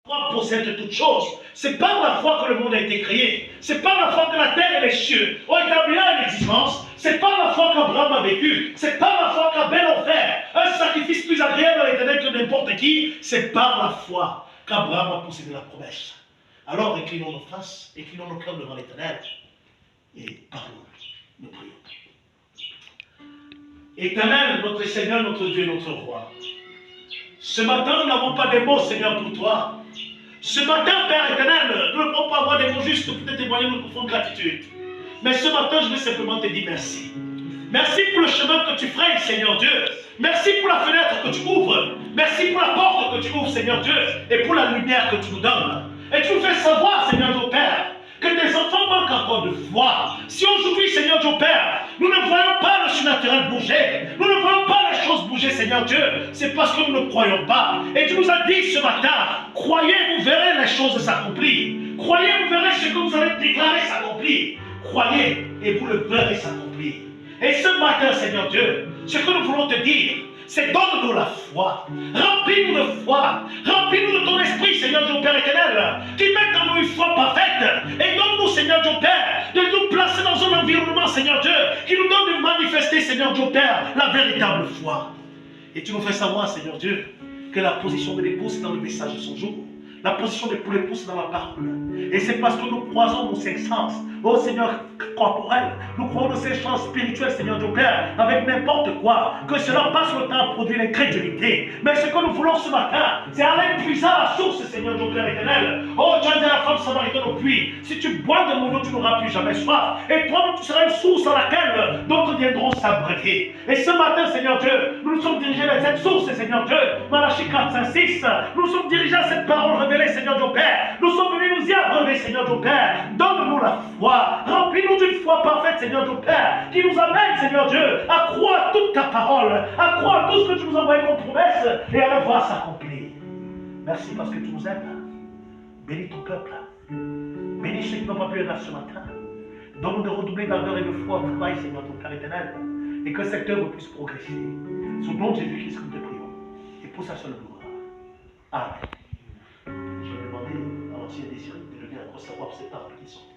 Foi possède toutes choses. C'est par la foi que le monde a été créé. C'est par la foi que la terre et les cieux ont établi une existence. C'est par la foi qu'Abraham a vécu. C'est par la foi qu'Abel a offert un sacrifice plus agréable à l'Éternel que n'importe qui. C'est par la foi qu'Abraham a possédé la promesse. Alors inclinons nos faces, inclinons nos cœurs devant l'Éternel et parlons, nous prions. Éternel, notre Seigneur, notre Dieu, notre Roi. Ce matin, nous n'avons pas de mots, Seigneur, pour toi. Ce matin, Père éternel, nous ne pouvons pas avoir des mots justes pour te témoigner notre profonde gratitude. Mais ce matin, je vais simplement te dire merci. Merci pour le chemin que tu frayes, Seigneur Dieu. Merci pour la fenêtre que tu ouvres. Merci pour la porte que tu ouvres, Seigneur Dieu. Et pour la lumière que tu nous donnes. Et tu nous fais savoir, Seigneur Dieu Père, que tes enfants manquent encore de foi. Si aujourd'hui, Seigneur Dieu Père, nous ne voyons pas le surnaturel bouger, nous ne voyons pas les choses bouger, Seigneur Dieu, c'est parce que nous ne croyons pas. Et tu nous as dit ce matin, croyez, vous verrez les choses s'accomplir. Croyez, vous verrez ce que vous allez déclarer s'accomplir. Croyez et vous le verrez s'accomplir. Et ce matin, Seigneur Dieu, ce que nous voulons te dire, c'est donne-nous la foi. Remplis-nous de foi. Remplis-nous de ton esprit, Seigneur Dieu Père éternel, qui mette en nous une foi parfaite. Et donne-nous, Seigneur Dieu Père, de nous placer dans un environnement, Seigneur Dieu, qui nous donne de manifester, Seigneur Dieu Père, la véritable foi. Et tu nous fais savoir, Seigneur Dieu, que la position de l'épouse est dans le message de son jour. La position de l'épouse est dans la parole. Et c'est parce que nous croisons nos cinq sens, oh Seigneur corporel, nous croyons nos cinq sens spirituels, Seigneur Dieu Père, avec n'importe quoi, que cela passe le temps à produire l'incrédulité. Mais ce que nous voulons ce matin, c'est aller puiser à la source, Seigneur Dieu Père éternel. Oh, tu as dit à la femme samaritaine au puits, si tu bois de mon eau, tu n'auras plus jamais soif. Et toi, tu seras une source à laquelle d'autres viendront s'abreuver. Et ce matin, Seigneur Dieu, nous nous sommes dirigés vers cette source, Seigneur Dieu. Malachie 4, 5, 6. Nous nous sommes dirigés à cette parole révélée, Seigneur Dieu Père. Nous sommes venus nous y abreuver, Seigneur Dieu Père. Donne-nous la foi. Remplis-nous d'une foi parfaite, Seigneur Dieu Père, qui nous amène, Seigneur Dieu, à croire toute ta parole, à croire tout ce que tu nous envoies comme promesse et à le voir s'accomplir. Merci parce que tu nous aimes. Bénis ton peuple. Bénis ceux qui n'ont pas pu être là ce matin. Donne-nous de redoubler d'ardeur et de foi au travail, Seigneur, ton Père éternel, et que cette œuvre puisse progresser. Sous le nom de Jésus-Christ, nous te prions. Et pour sa seule gloire. Amen. Je vais demander à l'ancien désiré de venir recevoir ces paroles qui sont.